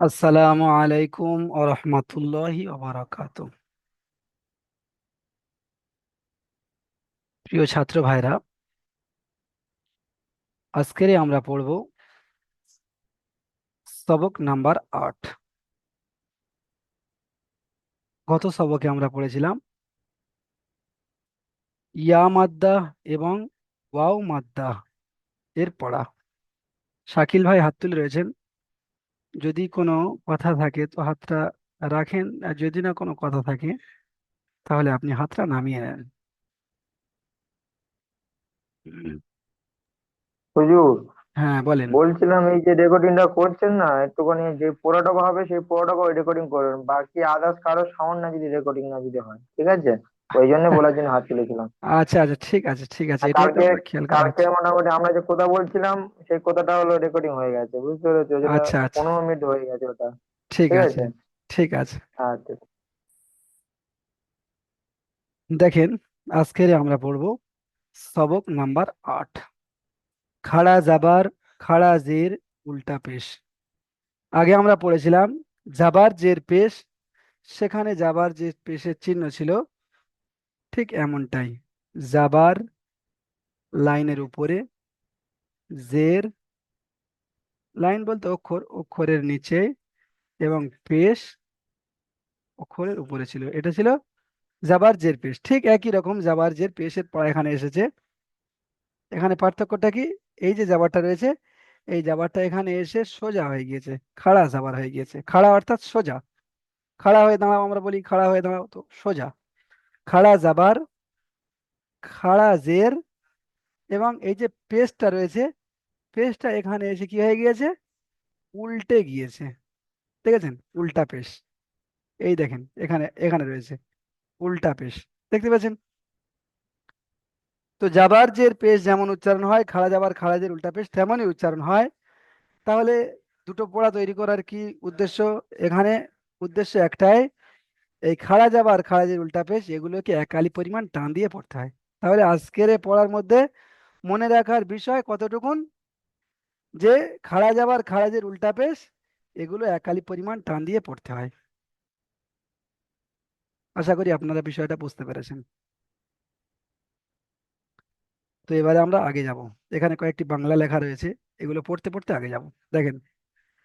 আসসালামু আলাইকুম ওয়া রাহমাতুল্লাহি ওয়া বারাকাতুহু। প্রিয় ছাত্র ভাইরা, আজকে আমরা পড়ব সবক নাম্বার ৮। গত সবকে আমরা পড়েছিলাম ইয়া মাদ্দা এবং ওয়াও মাদ্দা এর পড়া। শাকিল ভাই হাত তুলে রয়েছেন। যদি কোনো কথা থাকে তো হাতটা রাখেন, আর যদি না কোনো কথা থাকে তাহলে আপনি হাতটা নামিয়ে নেন। হুজুর, হ্যাঁ, বলেন। বলছিলাম এই যে রেকর্ডিংটা করছেন না, একটুখানি যে পুরোটা হবে সেই পুরোটা রেকর্ডিং করবেন, বাকি আদার্স কারো সাউন্ড না যদি রেকর্ডিং না যদি হয়, ঠিক আছে? ওই জন্য বলার জন্য হাত তুলেছিলাম। আচ্ছা আচ্ছা, ঠিক আছে ঠিক আছে, আর এটা তো কালকে আমরা খেয়াল করা কালকে হচ্ছে। মোটামুটি আমরা যে কথা বলছিলাম সেই কথাটা রেকর্ডিং হয়ে গেছে, বুঝতে পেরেছো? ওই জন্য আচ্ছা আচ্ছা, 15 মিনিট হয়ে গেছে ওটা। ঠিক ঠিক আছে আছে। ঠিক আছে। আচ্ছা। দেখেন, আজকের আমরা পড়ব সবক নাম্বার ৮। খাড়া জাবার, খাড়া জের, উল্টা পেশ। আগে আমরা পড়েছিলাম জাবার জের পেশ, সেখানে জাবার জের পেশের চিহ্ন ছিল ঠিক এমনটাই। জাবার লাইনের উপরে, জের লাইন বলতে অক্ষর, অক্ষরের নিচে, এবং পেশ অক্ষরের উপরে ছিল। এটা ছিল জাবার জের পেশ। ঠিক একই রকম জাবার জের পেশের পড়া এখানে এসেছে। এখানে পার্থক্যটা কি? এই যে জাবারটা রয়েছে, এই জাবারটা এখানে এসে সোজা হয়ে গিয়েছে, খাড়া জাবার হয়ে গিয়েছে। খাড়া অর্থাৎ সোজা। খাড়া হয়ে দাঁড়াও, আমরা বলি খাড়া হয়ে দাঁড়াও, তো সোজা। খাড়া জাবার, খাড়া জের, এবং এই যে পেশটা রয়েছে, পেশটা এখানে এসে কি হয়ে গিয়েছে? উল্টে গিয়েছে। দেখেছেন? উল্টা পেশ। এই দেখেন, এখানে এখানে রয়েছে উল্টা পেশ। দেখতে পাচ্ছেন? তো জাবার জের পেশ যেমন উচ্চারণ হয়, খাড়া জাবার খাড়া জের উল্টা পেশ তেমনই উচ্চারণ হয়। তাহলে দুটো পড়া তৈরি করার কি উদ্দেশ্য এখানে? উদ্দেশ্য একটাই, এই খাড়া যাবার খাড়া যে উল্টা পেশ এগুলোকে একালি পরিমাণ টান দিয়ে পড়তে হয়। তাহলে আজকের এই পড়ার মধ্যে মনে রাখার বিষয় কতটুকুন? যে খাড়া যাবার খাড়াজের উল্টা পেশ এগুলো একালি পরিমাণ টান দিয়ে পড়তে হয়। আশা করি আপনারা বিষয়টা বুঝতে পেরেছেন। তো এবারে আমরা আগে যাব। এখানে কয়েকটি বাংলা লেখা রয়েছে, এগুলো পড়তে পড়তে আগে যাব। দেখেন,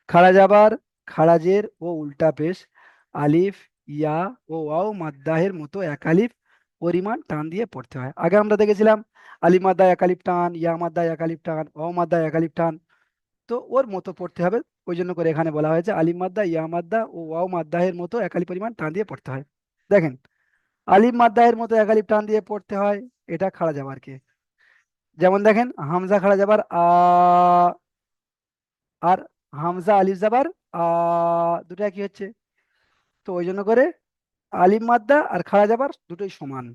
খাড়া যাবার খাড়াজের ও উল্টা পেশ আলিফ, ইয়া ও ওয়াও মাদ্দাহের মতো একালিফ পরিমাণ টান দিয়ে পড়তে হয়। আগে আমরা দেখেছিলাম আলিফ মাদ্দা একালিফ টান, ইয়া মাদ্দা একালিফ টান, ওয়াও মাদ্দা একালিফ টান। তো ওর মতো পড়তে হবে। ওই জন্য করে এখানে বলা হয়েছে আলিফ মাদ্দা, ইয়া মাদ্দা ও ওয়াও মাদ্দাহের মতো একালি পরিমাণ টান দিয়ে পড়তে হয়। দেখেন, আলিফ মাদ্দাহের মতো একালিফ টান দিয়ে পড়তে হয়, এটা খাড়া যাবার কে। যেমন দেখেন, হামজা খাড়া যাবার আ, আর হামজা আলিফ যাবার আ, দুটো কি হচ্ছে? তো ওই জন্য করে আলিফ মাদ্দা আর খাড়া জাবার দুটোই সমান।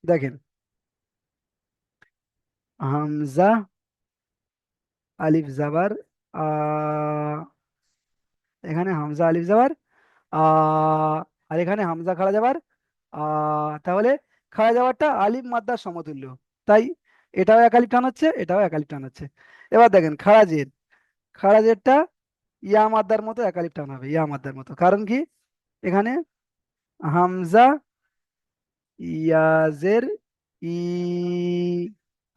দেখেন, হামজা আলিফ জাবার আ, এখানে হামজা আলিফ জাবার আ, আর এখানে হামজা খাড়া জাবার আ। তাহলে খাড়া জাবারটা আলিফ মাদ্দার সমতুল্য। তাই এটাও এক আলিফ টান হচ্ছে, এটাও এক আলিফ টান হচ্ছে। এবার দেখেন খাড়া জের, খাড়া জেরটা ইয়া মাদ্দার মতো এক আলিফ টান হবে, ইয়া মাদ্দার মতো। কারণ কি? এখানে হামজা ইয়াজের ই,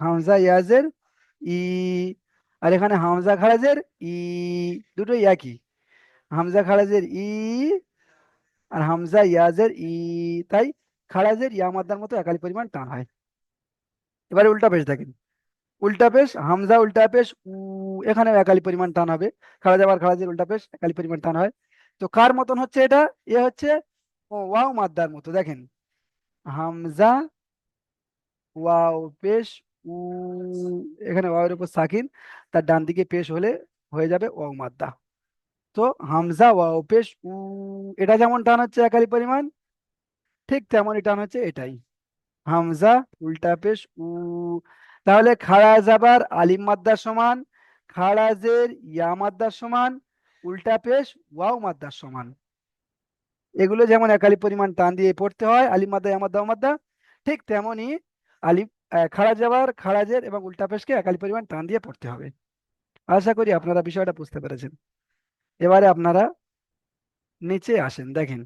হামজা ইয়াজের ই, আর এখানে হামজা খারাজের ই, দুটোই একই। হামজা খারাজের ই আর হামজা ইয়াজের ই। তাই খারাজের ইয়া মাদ্দার মতো একালি পরিমাণ টান হয়। এবারে উল্টা পেশ দেখেন, উল্টা পেশ হামজা উল্টা পেশ উ, এখানে একালি পরিমাণ টান হবে। খারাজ আবার খারাজের উল্টা পেশ একালি পরিমাণ টান হয়। তো কার মতন হচ্ছে এটা? এ হচ্ছে ও ওয়াও মাদ্দার মতো। দেখেন, হামজা ওয়াও পেশ উ, এখানে ওয়াওয়ের উপর সাকিন, তার ডান দিকে পেশ হলে হয়ে যাবে ওয়াও মাদ্দা। তো হামজা ওয়াও পেশ উ, এটা যেমন টান হচ্ছে একালি পরিমাণ, ঠিক তেমনই টান হচ্ছে এটাই। হামজা উল্টা পেশ উ। তাহলে খাড়া জাবার আলিম মাদ্দার সমান, খাড়া জের ইয়া মাদ্দার সমান, উল্টা পেশ ওয়াও মাদ্দার সমান। এগুলো যেমন একালি পরিমাণ টান দিয়ে পড়তে হয়, আলিম মাদ্দা ইয়া মাদ্দা ওয়া মাদ্দা, ঠিক তেমনি আলিফ খাড়া জাবার খাড়াজের এবং উল্টা পেশকে একালি পরিমাণ টান দিয়ে পড়তে হবে। আশা করি আপনারা বিষয়টা বুঝতে পেরেছেন। এবারে আপনারা নিচে আসেন, দেখেন।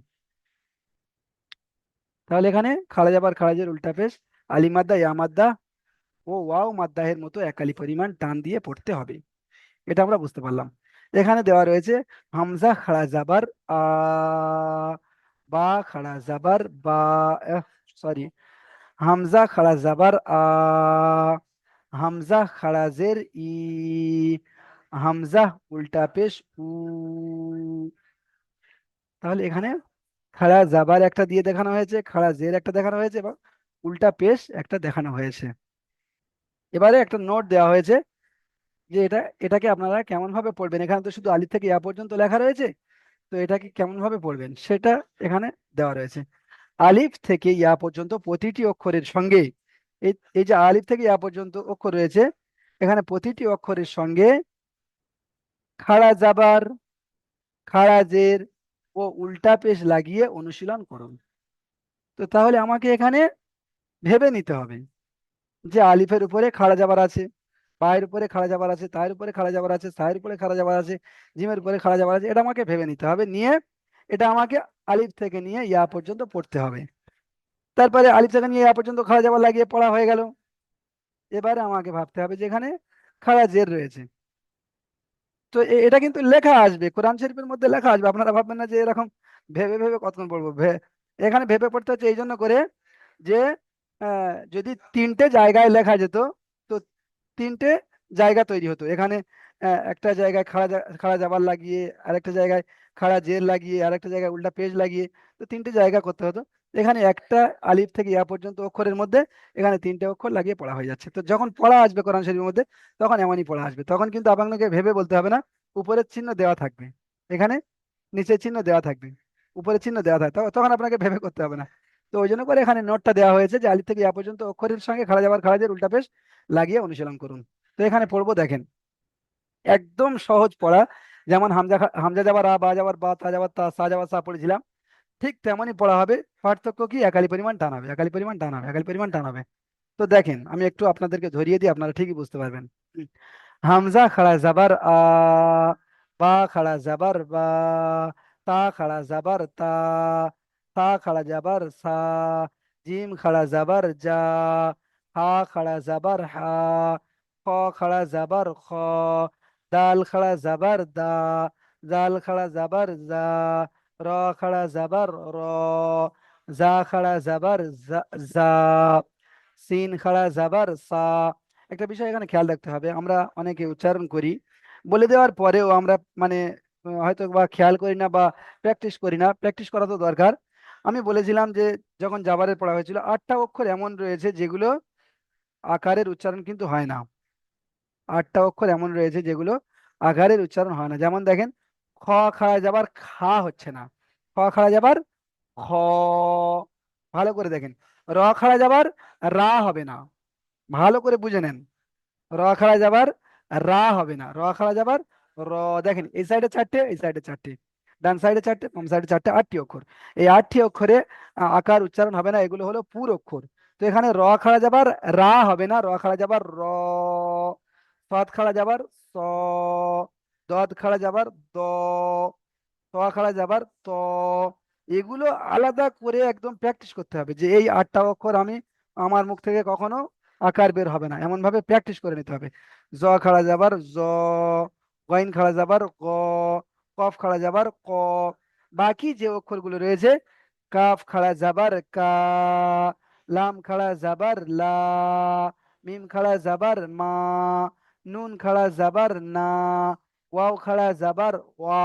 তাহলে এখানে খাড়া যাবার খারাজের উল্টা পেশ আলিফ মাদ্দা ইয়া মাদ্দা ও ওয়াও মাদ্দাহের মতো একালি পরিমাণ টান দিয়ে পড়তে হবে। এটা আমরা বুঝতে পারলাম। এখানে দেওয়া রয়েছে হামজা খাড়া যাবার আ, বা খাড়া যাবার বা, সরি, হামজা খাড়া যাবার আ, হামজা খাড়া জের ই, হামজা উল্টা পেশ উ। তাহলে এখানে খাড়া যাবার একটা দিয়ে দেখানো হয়েছে, খাড়া জের একটা দেখানো হয়েছে এবং উল্টা পেশ একটা দেখানো হয়েছে। এবারে একটা নোট দেওয়া হয়েছে যে এটাকে আপনারা কেমন ভাবে পড়বেন। এখানে তো শুধু আলিফ থেকে ইয়া পর্যন্ত লেখা রয়েছে, তো এটাকে কেমন ভাবে পড়বেন সেটা এখানে দেওয়া রয়েছে। আলিফ থেকে ইয়া পর্যন্ত প্রতিটি অক্ষরের সঙ্গে, এই এই যে আলিফ থেকে ইয়া পর্যন্ত অক্ষর রয়েছে, এখানে প্রতিটি অক্ষরের সঙ্গে খাড়া যাবার, খাড়া জের ও উল্টা পেশ লাগিয়ে অনুশীলন করুন। তো তাহলে আমাকে এখানে ভেবে নিতে হবে যে আলিফের উপরে খাড়া যাবার আছে, বায়ের উপরে খাড়া যাবার আছে, তায়ের উপরে খাড়া যাবার আছে, সায়ের উপরে খাড়া যাবার আছে, জিমের উপরে খাড়া যাবার আছে। এটা আমাকে ভেবে নিতে হবে, নিয়ে এটা আমাকে আলিফ থেকে নিয়ে ইয়া পর্যন্ত পড়তে হবে। তারপরে আলিফ থেকে নিয়ে ইয়া পর্যন্ত খাড়া যাবার লাগিয়ে পড়া হয়ে গেল। এবারে আমাকে ভাবতে হবে যে এখানে খাড়া জের রয়েছে। তো এটা কিন্তু লেখা আসবে, কোরআন শরীফের মধ্যে লেখা আসবে। আপনারা ভাববেন না যে এরকম ভেবে ভেবে কতক্ষণ পড়বো। এখানে ভেবে পড়তে হচ্ছে এই জন্য করে যে যদি তিনটে জায়গায় লেখা যেত, তো তিনটে জায়গা তৈরি হতো এখানে। একটা জায়গায় খাড়া যাবার লাগিয়ে, আরেকটা জায়গায় খাড়া জের লাগিয়ে, আরেকটা জায়গায় উল্টা পেজ লাগিয়ে, তো তিনটে জায়গা করতে হতো। এখানে একটা আলিফ থেকে ইয়া পর্যন্ত অক্ষরের মধ্যে এখানে তিনটে অক্ষর লাগিয়ে পড়া হয়ে যাচ্ছে। তো যখন পড়া আসবে কোরআন শরীফের মধ্যে, তখন এমনই পড়া আসবে। তখন কিন্তু আপনাকে ভেবে বলতে হবে না, উপরের চিহ্ন দেওয়া থাকবে এখানে, নিচের চিহ্ন দেওয়া থাকবে, উপরের চিহ্ন দেওয়া থাকবে, তখন আপনাকে ভেবে করতে হবে না। তো ওই জন্য করে এখানে নোটটা দেওয়া হয়েছে যে আলিফ থেকে ইয়া পর্যন্ত অক্ষরের সঙ্গে খাড়া যাবার খাড়া জের উল্টা পেশ লাগিয়ে অনুশীলন করুন। তো এখানে পড়বো, দেখেন, একদম সহজ পড়া। যেমন হামজা যাবার আ, বা যাবার বা, তা যাবার তা, সা যাবার সা পড়েছিলাম, ঠিক তেমনই পড়া হবে। পার্থক্য কি, একালি পরিমাণ টান হবে, একালি পরিমাণ টান হবে, একালি পরিমাণ টান হবে। তো দেখেন আমি একটু আপনাদেরকে ধরিয়ে দিই, আপনারা ঠিকই বুঝতে পারবেন। হামজা খাড়া যাবার আ, বা খাড়া যাবার বা, তা খাড়া যাবার তা, সা খাড়া যাবার সা, জিম খাড়া যাবার যা, হা খাড়া যাবার হা, খ খাড়া যাবার খ, দাল খাড়া যাবার দা, জাল খাড়া যাবার যা, র খাড়া যাবার র, জা খাড়া যাবার যা, যা, সিন খাড়া যাবার সা। একটা বিষয় এখানে খেয়াল রাখতে হবে, আমরা অনেকে উচ্চারণ করি, বলে দেওয়ার পরেও আমরা মানে হয়তো বা খেয়াল করি না বা প্র্যাকটিস করি না। প্র্যাকটিস করা তো দরকার। আমি বলেছিলাম যে যখন জাবারের পড়া হয়েছিল, 8টা অক্ষর এমন রয়েছে যেগুলো আকারের উচ্চারণ কিন্তু হয় না। 8টা অক্ষর এমন রয়েছে যেগুলো আকারের উচ্চারণ হয় না। যেমন দেখেন, খ খাড়া যাবার খা হচ্ছে না, খ খাড়া যাবার খ। ভালো করে দেখেন, র খাড়া যাবার রা হবে না। ভালো করে বুঝে নেন, র খাড়া যাবার রা হবে না, র খাড়া যাবার র। দেখেন এই সাইডে চারটে, এই সাইডে চারটে, ডান সাইডে চারটে, বাম সাইডে চারটে, 8টি অক্ষর। এই 8টি অক্ষরে আকার উচ্চারণ হবে না, এগুলো হলো পুর অক্ষর। তো এখানে র খাড়া যাবার রা হবে না, র খাড়া যাবার র, সৎ খাড়া যাবার স, দদ খাড়া যাবার দ, ত খাড়া যাবার ত। এগুলো আলাদা করে একদম প্র্যাকটিস করতে হবে যে এই 8টা অক্ষর আমি, আমার মুখ থেকে কখনো আকার বের হবে না, এমন ভাবে প্র্যাকটিস করে নিতে হবে। জ খাড়া যাবার জ, গইন খাড়া যাবার গ, কফ খাড়া যাবার ক। বাকি যে অক্ষরগুলো রয়েছে, কাফ খাড়া যাবার কা, লাম খাড়া যাবার লা, মিম খাড়া যাবার মা, নুন খাড়া যাবার না, ওয়াও খাড়া যাবার ওয়া,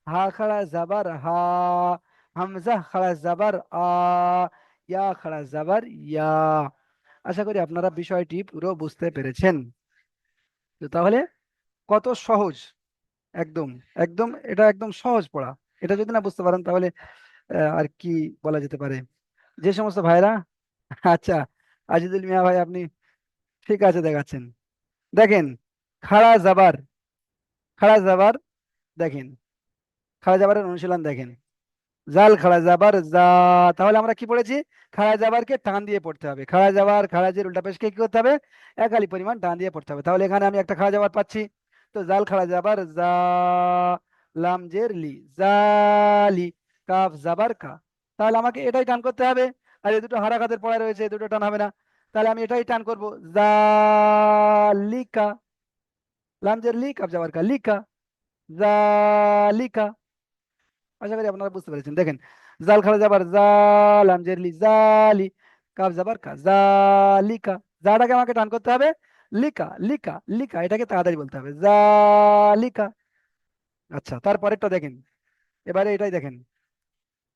হা খাড়া যাবার হা, হামজা খাড়া যাবার আ, ইয়া খাড়া যাবার ইয়া। আশা করি আপনারা বিষয়টি পুরো বুঝতে পেরেছেন। তো তাহলে কত সহজ, একদম, একদম এটা একদম সহজ পড়া। এটা যদি না বুঝতে পারেন তাহলে আর কি বলা যেতে পারে। যে সমস্ত ভাইরা, আচ্ছা, আজিদুল মিয়া ভাই আপনি ঠিক আছে দেখাচ্ছেন। দেখেন, খাড়া যাবার, খাড়া যাবার, দেখেন, খাড়া যাবারের অনুশীলন দেখেন, জাল খাড়া যাবার যা। তাহলে আমরা কি পড়েছি, খাড়া যাবারকে টান দিয়ে পড়তে হবে, খাড়া যাবার খাড়াজের উল্টা পেশকে কি করতে হবে, একালি পরিমাণ টান দিয়ে পড়তে হবে। তাহলে এখানে আমি একটা খাড়া যাবার পাচ্ছি, তো জাল খাড়া যাবার যা, লাম জের লি, জালি, কাফ জাবার কা। তাহলে আমাকে এটাই টান করতে হবে। আর এই দুটো হারাকাতের পড়া রয়েছে, এই দুটো টান হবে না। তাহলে আমি এটাই টান করবো, জালিকা। লাম জের লি, কাফ জাবার কা, লিকা, জালিকা। আশা করি আপনারা বুঝতে পেরেছেন। দেখেন, জাল খাড়া যাবার জাল, লাম জের লি, জালি, কাফ যাবার কা, জালিকা। জাটাকে আমাকে টান করতে হবে, লিকা, লিকা, লিকা, এটাকে তাড়াতাড়ি বলতে হবে, জালিকা। আচ্ছা, তারপরেরটা দেখেন, এবারে এটাই দেখেন,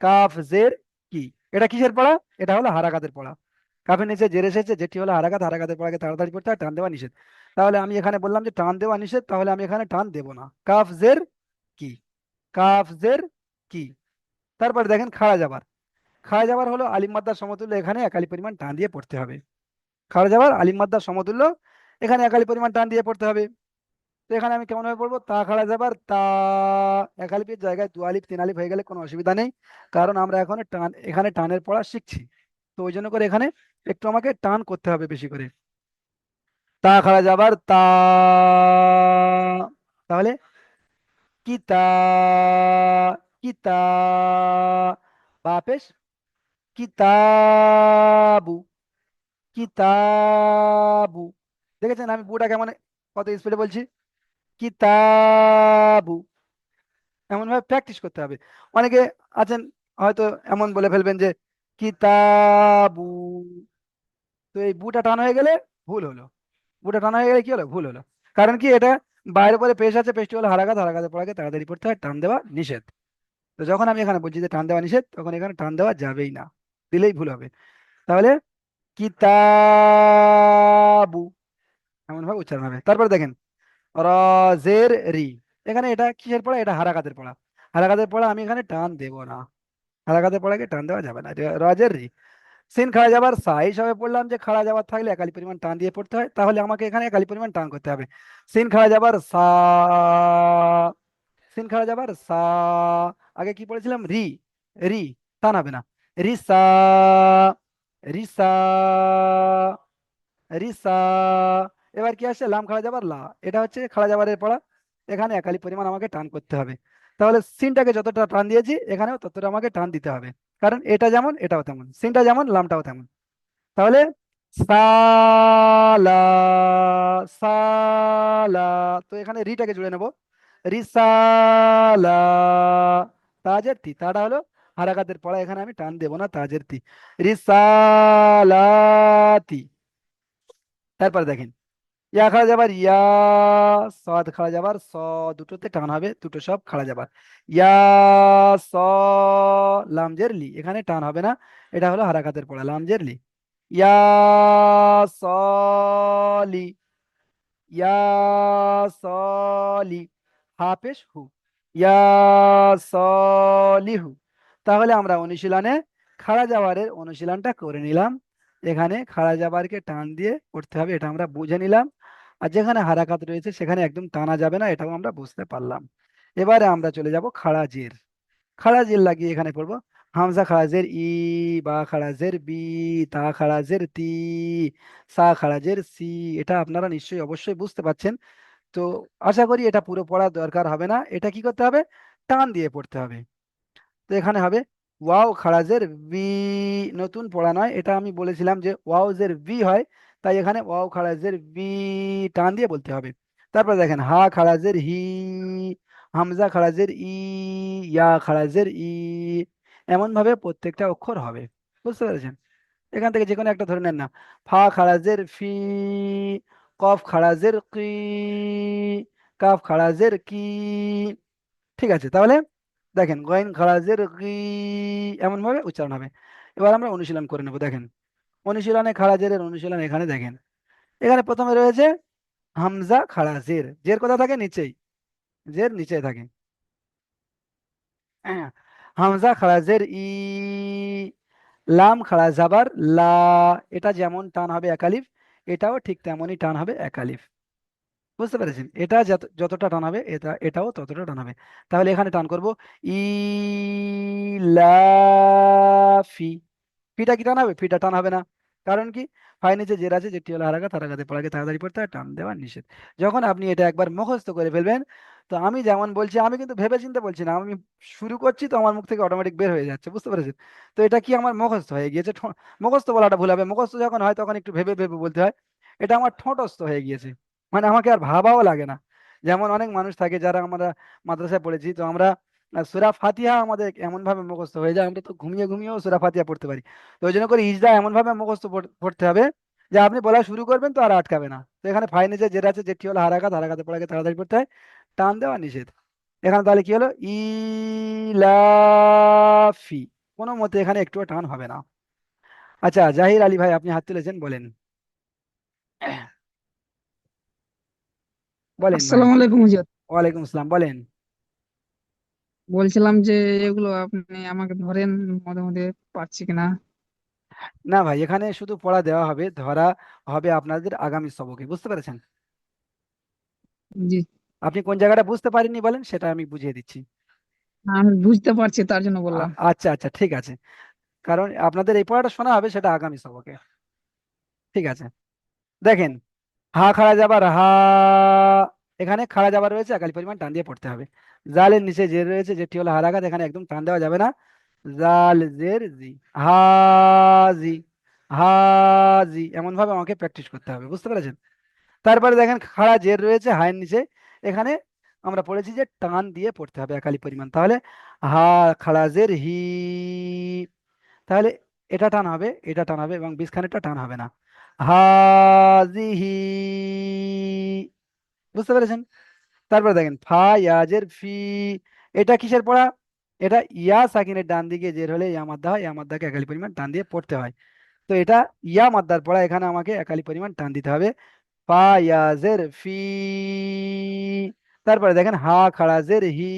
কাফ জের কি। এটা কিসের পড়া? এটা হলো হারাকাতের পড়া। কাফের নিচে জের এসেছে, যেটি হলো হারাকাত, হারাকাতের পড়াকে তাড়াতাড়ি পড়তে হয়, টান দেওয়া নিষেধ। তাহলে আমি এখানে বললাম যে টান দেওয়া নিষেধ, তাহলে আমি এখানে টান দেব না। কাফ জের কি, কাফ জের কি। তারপরে দেখেন খাড়া যাবার। খাড়া যাবার হলো আলিম মাদ্দার সমতুল্য, এখানে একালি পরিমাণ টান দিয়ে পড়তে হবে। খাড়া যাবার আলিম মাদ্দার সমতুল্য, এখানে একালি পরিমাণ টান দিয়ে পড়তে হবে। তো এখানে আমি কেমন ভাবে পড়বো, তা খাড়া যাবার তা, এক আলিফের জায়গায় দু আলিফ তিন আলিফ হয়ে গেলে কোনো অসুবিধা নেই, কারণ আমরা এখন টান, এখানে টানের পড়া শিখছি। তো ওই জন্য করে এখানে একটু আমাকে টান করতে হবে বেশি করে। তা খাড়া যাবার তা, তাহলে কিতা, কিতা, বা পেশ, কিতাবু, কিতাবু। দেখেছেন আমি বুটা কেমন কত স্পিডে বলছি, কিতাবু। এমন ভাবে প্র্যাকটিস করতে হবে। অনেকে আছেন হয়তো এমন বলে ফেলবেন যে কিতাবু, তো এই বুটা টান হয়ে গেলে ভুল হলো। বুটা টান হয়ে গেলে কি হলো, ভুল হলো। কারণ কি, এটা বাইরের পরে পেশ আছে, পেশটি হলো হারাকাত, হারাকাতের পড়াকে তাড়াতাড়ি পড়তে হয়, টান দেওয়া নিষেধ। তো যখন আমি এখানে বলছি যে টান দেওয়া নিষেধ, তখন এখানে টান দেওয়া যাবেই না, দিলেই ভুল হবে। তাহলে কিতাবু, এমন ভাবে উচ্চারণ হবে। তারপর দেখেন, রজের রি। এখানে এটা কিসের পড়া? এটা হারাকাতের পড়া। হারাকাতের পড়া আমি এখানে টান দেব না, হারাকাতের পড়াকে টান দেওয়া যাবে না। এটা রজের রি। সিন খাড়া যাবার সা, এই সবে বললাম যে খাড়া যাবার থাকলে একালি পরিমাণ টান দিয়ে পড়তে হয়, তাহলে আমাকে এখানে একালি পরিমাণ টান করতে হবে। সিন খাড়া যাবার সা, সিন খাড়া যাবার সা, আগে কি পড়েছিলাম, রি, রি, টান হবে না, রিসা, রিসা, রিসা। এবার কি আসছে, লাম খাড়া যাবার লা, এটা হচ্ছে খাড়া যাবারের পড়া, এখানে একালি পরিমাণ আমাকে টান করতে হবে। তাহলে সিনটাকে যতটা টান দিয়েছি, এখানেও ততটা আমাকে টান দিতে হবে, কারণ এটা যেমন এটাও তেমন, সিনটা যেমন লামটাও তেমন। তাহলে সালা, সালা। তো এখানে রিটাকে জুড়ে নেব, রিসালা, তাজের তি, তাটা হলো হারাকাতের পড়া, এখানে আমি টান দেবো না, তাজের তি, রিসালাতি। তারপর দেখেন, ইয়া খাড়া যাবার ইয়া, সদ খাড়া যাবার স, দুটোতে টান হবে, দুটো সব খাড়া যাবার। ইয়া স, লামজের লি, এখানে টান হবে না, এটা হলো হারাকাতের পড়া, লামজের লি। ইয়া সলি, ইয়া সলি, হাফেশ হু, ইয়া সলিহু। তাহলে আমরা অনুশীলনে খাড়া জাবারের অনুশীলনটা করে নিলাম। এখানে খাড়া জাবারকে টান দিয়ে করতে হবে, এটা আমরা বুঝে নিলাম। আর যেখানে হারাকাত রয়েছে সেখানে একদম টানা যাবে না, এটাও আমরা বুঝতে পারলাম। এবারে আমরা চলে যাব খাড়া জের। খাড়া জের লাগিয়ে এখানে পড়বো, হামজা খারাজের ই, বা খারাজের বি, তা খারাজের তি, সা খারাজের সি। এটা আপনারা নিশ্চয়ই অবশ্যই বুঝতে পারছেন। তো আশা করি এটা পুরো পড়ার দরকার হবে না, এটা কি করতে হবে, টান দিয়ে পড়তে হবে। তো এখানে হবে ওয়াও খারাজের বি, নতুন পড়া নয়, এটা আমি বলেছিলাম যে ওয়াও জের বি হয়, তাই এখানে ওয়াও খারাজের বি, টান দিয়ে বলতে হবে। তারপর দেখেন, হা খারাজের হি, হামজা খারাজের ই, ইয়া খারাজের ই। এমন ভাবে প্রত্যেকটা অক্ষর হবে, বুঝতে পেরেছেন? এখান থেকে যে কোনো একটা ধরে নেন না, ফা খারাজের ফি, কফ খারাজের কি, কাফ খারাজের কি। ঠিক আছে, তাহলে দেখেন, গইন খারাজের কি, এমন ভাবে উচ্চারণ হবে। এবার আমরা অনুশীলন করে নেব। দেখেন, অনুশীলনে খারাজের অনুশীলন এখানে দেখেন, এখানে প্রথমে রয়েছে হামজা খাড়া জের, জের কোথা থাকে, নিচেই, জের নিচে থাকে। হ্যাঁ, হামজা খাড়া জের ই, লাম খাড়া জাবার লা, এটা যেমন টান হবে একালিফ, এটাও ঠিক তেমনই টান হবে একালিফ। বুঝতে পেরেছেন? এটা যতটা টান হবে, এটাও ততটা টান হবে। তাহলে এখানে টান করব, ইলাফি। ফিটা কি টান হবে? ফিটা টান হবে না। কারণ কি, ফাই নিচে জের আছে, যেটি হলো হারাকাত, হারাকাতে পড়াকে তাড়াতাড়ি পড়তে হয়, টান দেওয়া নিষেধ। যখন আপনি এটা একবার মুখস্থ করে ফেলবেন, তো আমি যেমন বলছি, আমি কিন্তু ভেবে চিন্তে বলছি না, আমি শুরু করছি তো আমার মুখ থেকে অটোমেটিক বের হয়ে যাচ্ছে, বুঝতে পেরেছেন? তো এটা কি আমার মুখস্থ হয়ে গিয়েছে? মুখস্থ বলাটা ভুল হবে, মুখস্থ যখন হয় তখন একটু ভেবে ভেবে বলতে হয়। এটা আমার ঠোঁটস্থ হয়ে গিয়েছে, মানে আমাকে আর ভাবাও লাগে না। যেমন অনেক মানুষ থাকে যারা আমরা মাদ্রাসায় পড়েছি, তো আমরা সূরা ফাতিহা আমাদের এমন ভাবে মুখস্থ হয়ে যায়, আমরা তো ঘুমিয়ে ঘুমিয়েও সূরা ফাতিহা পড়তে পারি। তো ওই জন্য করে ইজরা এমন ভাবে মুখস্থ পড়তে হবে যে আপনি বলা শুরু করবেন তো আর আটকাবে না। তো এখানে ফাইনে যে যেটা আছে, যেটি হলো হারাকাত, হারাকাতের পড়াকে তাড়াতাড়ি পড়তে হয়, টান দেওয়া নিষেধ। এখানে তাহলে কি হলো, ইলাফি, কোনো মতে এখানে একটুও টান হবে না। আচ্ছা, জাহির আলী ভাই আপনি হাত তুলেছেন, বলেন। বলেন ভাই। আসসালামু আলাইকুম হুজুর। ওয়ালাইকুম আসসালাম, বলেন। বলছিলাম যে এগুলো আপনি আমাকে ধরেন মধ্যে মধ্যে, পারছি কিনা। না ভাই, এখানে শুধু পড়া দেওয়া হবে, ধরা হবে আপনাদের আগামী সবকে, বুঝতে পেরেছেন? জি। আপনি কোন জায়গাটা বুঝতে পারেননি বলেন, সেটা আমি বুঝিয়ে দিচ্ছি। আমি বুঝতে পারছি, তার জন্য বললাম। আচ্ছা আচ্ছা, ঠিক আছে। কারণ আপনাদের এই পড়াটা শোনা হবে সেটা আগামী সবকে, ঠিক আছে। দেখেন, হা খাড়া যাবার হা, এখানে খাড়া যাবার রয়েছে, একালি পরিমাণ টান দিয়ে পড়তে হবে। জালের নিচে জের রয়েছে, যেটি হলো হারাকাত, এখানে একদম টান দেওয়া যাবে না। জাল জের জি, হাজি, হাজি, এমন ভাবে আমাকে প্র্যাকটিস করতে হবে, বুঝতে পেরেছেন? তারপরে দেখেন খাড়া জের রয়েছে হায়ের নিচে, এখানে আমরা পড়েছি যে টান দিয়ে পড়তে হবে একালি পরিমাণ, তাহলে হা খাড়া জের হি, তাহলে এটা টান হবে, এটা টান হবে, এবং বিস্খানেরটা টান হবে না। হাজিহি, বুঝতে পেরেছেন? তারপর দেখেন ফা ইয়াজের ফি, এটা কিসের পড়া? এটা ইয়া সাকিনের ডান দিকে জের হলে ইয়া মাদ্দা হয়, ইয়া মাদ্দাকে একালি পরিমাণ টান দিয়ে পড়তে হয়। তো এটা ইয়া মাদ্দার পড়া, এখানে আমাকে একালি পরিমাণ টান দিতে হবে। ফা ইয়াজের ফি, তারপরে দেখেন হা খাড়া জের হি,